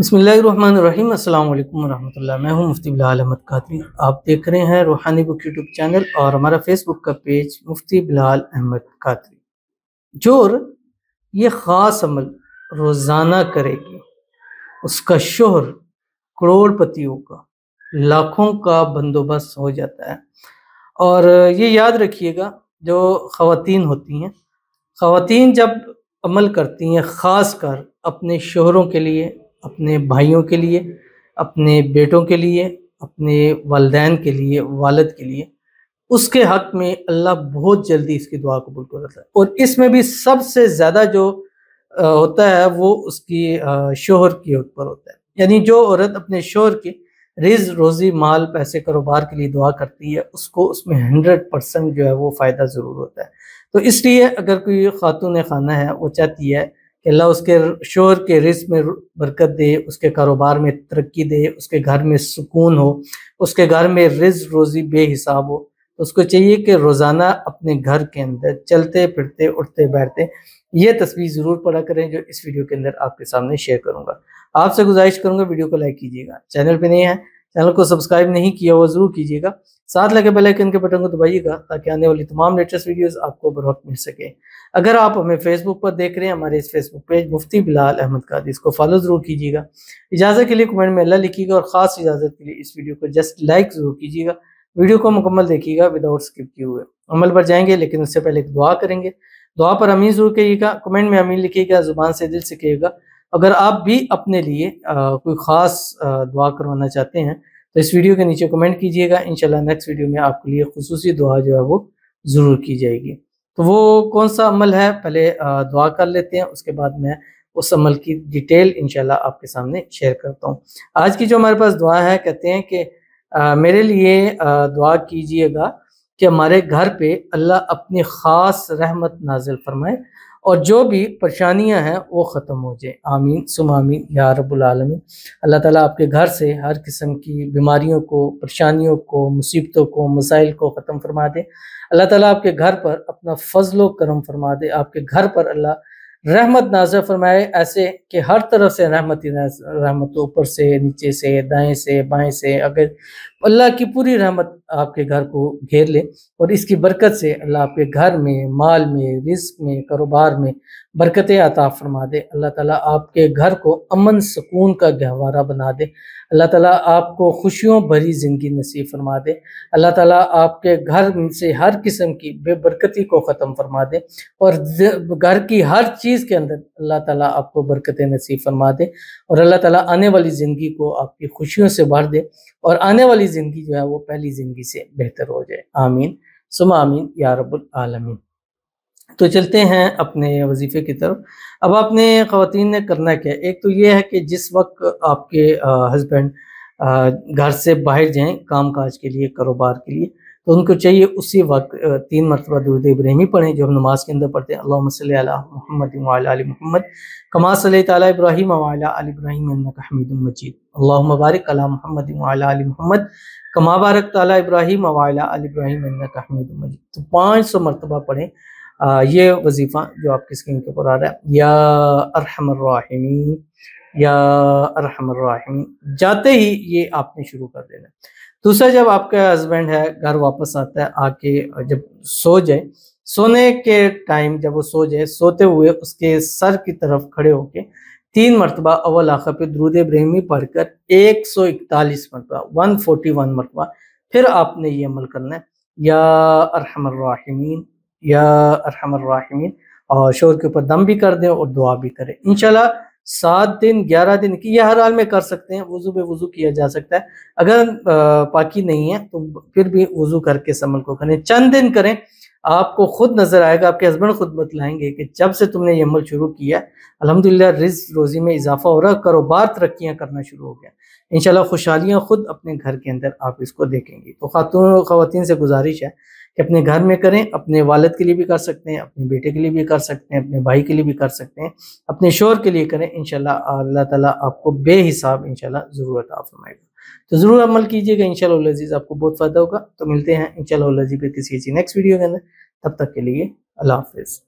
بسم اللہ الرحمن الرحیم۔ السلام علیکم ورحمۃ اللہ۔ میں ہوں مفتی بلال احمد قادری۔ آپ دیکھ رہے ہیں روحانی بک یوٹیوب چینل اور ہمارا فیس بک کا پیج مفتی بلال احمد قادری۔ جو یہ خاص عمل روزانہ کرے گی اس کا شوہر کروڑ پتیوں کا، لاکھوں کا بندوبست ہو جاتا ہے۔ اور یہ یاد رکھیے گا، جو خواتین ہوتی ہیں، خواتین جب عمل کرتی ہیں خاص کر اپنے شوہروں کے لیے، اپنے بھائیوں کے لیے، اپنے بیٹوں کے لیے، اپنے والدین کے لیے، والد کے لیے، اس کے حق میں اللہ بہت جلدی اس کی دعا قبول کرتا ہے۔ اور اس میں بھی سب سے زیادہ جو ہوتا ہے وہ اس کی شوہر کے اوپر ہوتا ہے۔ یعنی جو عورت اپنے شوہر کے رزق، روزی، مال، پیسے، کاروبار کے لیے دعا کرتی ہے، اس کو اس میں 100% جو ہے وہ فائدہ ضرور ہوتا ہے۔ تو اس لیے اگر کوئی خاتون خانہ ہے، وہ چاہتی ہے کہ اللہ اس کے شوہر کے رزق میں برکت دے، اس کے کاروبار میں ترقی دے، اس کے گھر میں سکون ہو، اس کے گھر میں رزق روزی بے حساب ہو، تو اس کو چاہیے کہ روزانہ اپنے گھر کے اندر چلتے پھرتے، اٹھتے بیٹھتے یہ تصویر ضرور پڑھا کریں، جو اس ویڈیو کے اندر آپ کے سامنے شیئر کروں گا۔ آپ سے گزارش کروں گا ویڈیو کو لائک کیجیے گا، چینل پہ نہیں ہے چینل کو سبسکرائب نہیں کیا وہ ضرور کیجیے گا، ساتھ لگے بیل آئیکن کے بٹن کو دبائیے گا تاکہ آنے والی تمام لیٹسٹ ویڈیوز آپ کو بر وقت مل سکے۔ اگر آپ ہمیں فیس بک پر دیکھ رہے ہیں، ہمارے اس فیس بک پیج مفتی بلال احمد قادری، اس کو فالو ضرور کیجیے گا۔ اجازت کے لیے کمنٹ میں اللہ لکھیے گا، اور خاص اجازت کے لیے اس ویڈیو کو جسٹ لائک ضرور کیجیے گا۔ ویڈیو کو مکمل دیکھیے گا وداؤٹ اسکپ کیے ہوئے۔ عمل پر جائیں گے لیکن اس سے پہلے ایک دعا کریں گے۔ دعا پر امین ضرور کہیے گا، کمنٹ میں امین لکھیے گا، زبان سے دل سے کہیے گا۔ اگر آپ بھی اپنے لیے کوئی خاص دعا کروانا چاہتے ہیں تو اس ویڈیو کے نیچے کمنٹ کیجیے گا، انشاءاللہ نیکسٹ ویڈیو میں آپ کے لیے خصوصی دعا جو ہے وہ ضرور کی جائے گی۔ تو وہ کون سا عمل ہے، پہلے دعا کر لیتے ہیں، اس کے بعد میں اس عمل کی ڈیٹیل انشاءاللہ آپ کے سامنے شیئر کرتا ہوں۔ آج کی جو ہمارے پاس دعا ہے، کہتے ہیں کہ میرے لیے دعا کیجیے گا کہ ہمارے گھر پہ اللہ اپنی خاص رحمت نازل فرمائے اور جو بھی پریشانیاں ہیں وہ ختم ہو جائے۔ آمین ثم آمین یا رب العالمین۔ اللہ تعالیٰ آپ کے گھر سے ہر قسم کی بیماریوں کو، پریشانیوں کو، مصیبتوں کو، مسائل کو ختم فرما دے۔ اللہ تعالیٰ آپ کے گھر پر اپنا فضل و کرم فرما دے، آپ کے گھر پر اللہ رحمت نازل فرمائے، ایسے کہ ہر طرف سے رحمت اوپر سے، نیچے سے، دائیں سے، بائیں سے، اگر اللہ کی پوری رحمت آپ کے گھر کو گھیر لے، اور اس کی برکت سے اللہ آپ کے گھر میں، مال میں، رزق میں، کاروبار میں برکتیں عطا فرما دے۔ اللہ تعالیٰ آپ کے گھر کو امن سکون کا گہوارہ بنا دے۔ اللہ تعالیٰ آپ کو خوشیوں بھری زندگی نصیب فرما دے۔ اللہ تعالیٰ آپ کے گھر سے ہر قسم کی بے برکتی کو ختم فرما دے، اور گھر کی ہر چیز کے اندر اللہ تعالیٰ آپ کو برکتیں نصیب فرما دے، اور اللہ تعالیٰ آنے والی زندگی کو آپ کی خوشیوں سے بھر دے، اور آنے والی زندگی جو ہے وہ پہلی زندگی سے بہتر ہو جائے۔ آمین ثم آمین یا رب العالمین۔ تو چلتے ہیں اپنے وظیفے کی طرف۔ اب آپ نے خواتین نے کرنا کیا؟ ایک تو یہ ہے کہ جس وقت آپ کے ہسبینڈ گھر سے باہر جائیں کام کاج کے لیے، کاروبار کے لیے، تو ان کو چاہیے اسی وقت 3 مرتبہ درود ابراہیمی پڑھیں، جو ہم نماز کے اندر پڑھتے ہیں۔ اللہم صلی علی محمد وعلی آل محمد کما صلیت علی ابراہیم وعلی آل ابراہیم انک حمید مجید، اللہم بارک علی محمد وعلی آل محمد کما بارکت علی ابراہیم وعلی آل ابراہیم انک حمید مجید۔ تو 500 مرتبہ پڑھیں یہ وظیفہ جو آپ کی اسکرین کے اوپر آ رہا ہے، یا ارحم الراحمین یا ارحم الراحمین، جاتے ہی یہ آپ نے شروع کر دینا۔ دوسرا، جب آپ کا ہسبینڈ ہے گھر واپس آتا ہے، آ کے جب سو جائے، سونے کے ٹائم جب وہ سو جائے، سوتے ہوئے اس کے سر کی طرف کھڑے ہو کے 3 مرتبہ اول آخر پہ درود ابراہیمی پڑھ کر 141 مرتبہ 141 مرتبہ پھر آپ نے یہ عمل کرنا ہے، یا ارحم الراحمین یا ارحم الراحمین، اور شوہر کے اوپر دم بھی کر دیں اور دعا بھی کریں۔ انشاءاللہ 7 دن 11 دن کی یہ ہر حال میں کر سکتے ہیں، وضو بے وضو کیا جا سکتا ہے۔ اگر پاکی نہیں ہے تو پھر بھی وضو کر کے اس عمل کو کریں، چند دن کریں، آپ کو خود نظر آئے گا، آپ کے ہسبینڈ خود بتلائیں گے کہ جب سے تم نے یہ عمل شروع کیا الحمدللہ رزق روزی میں اضافہ ہو رہا ہے، کاروبار ترقیاں کرنا شروع ہو گیا۔ انشاءاللہ خوشحالیاں خود اپنے گھر کے اندر آپ اس کو دیکھیں گی۔ تو خواتین سے گزارش ہے کہ اپنے گھر میں کریں، اپنے والد کے لیے بھی کر سکتے ہیں، اپنے بیٹے کے لیے بھی کر سکتے ہیں، اپنے بھائی کے لیے بھی کر سکتے ہیں، اپنے شوہر کے لیے کریں، انشاءاللہ اللہ تعالیٰ آپ کو بے حساب انشاءاللہ ضرور عطا فرمائے گا۔ تو ضرور عمل کیجیے گا، انشاءاللہ العزیز آپ کو بہت فائدہ ہوگا۔ تو ملتے ہیں انشاءاللہ العزیز پہ کسی نیکسٹ ویڈیو کے اندر، تب تک کے لیے اللہ حافظ۔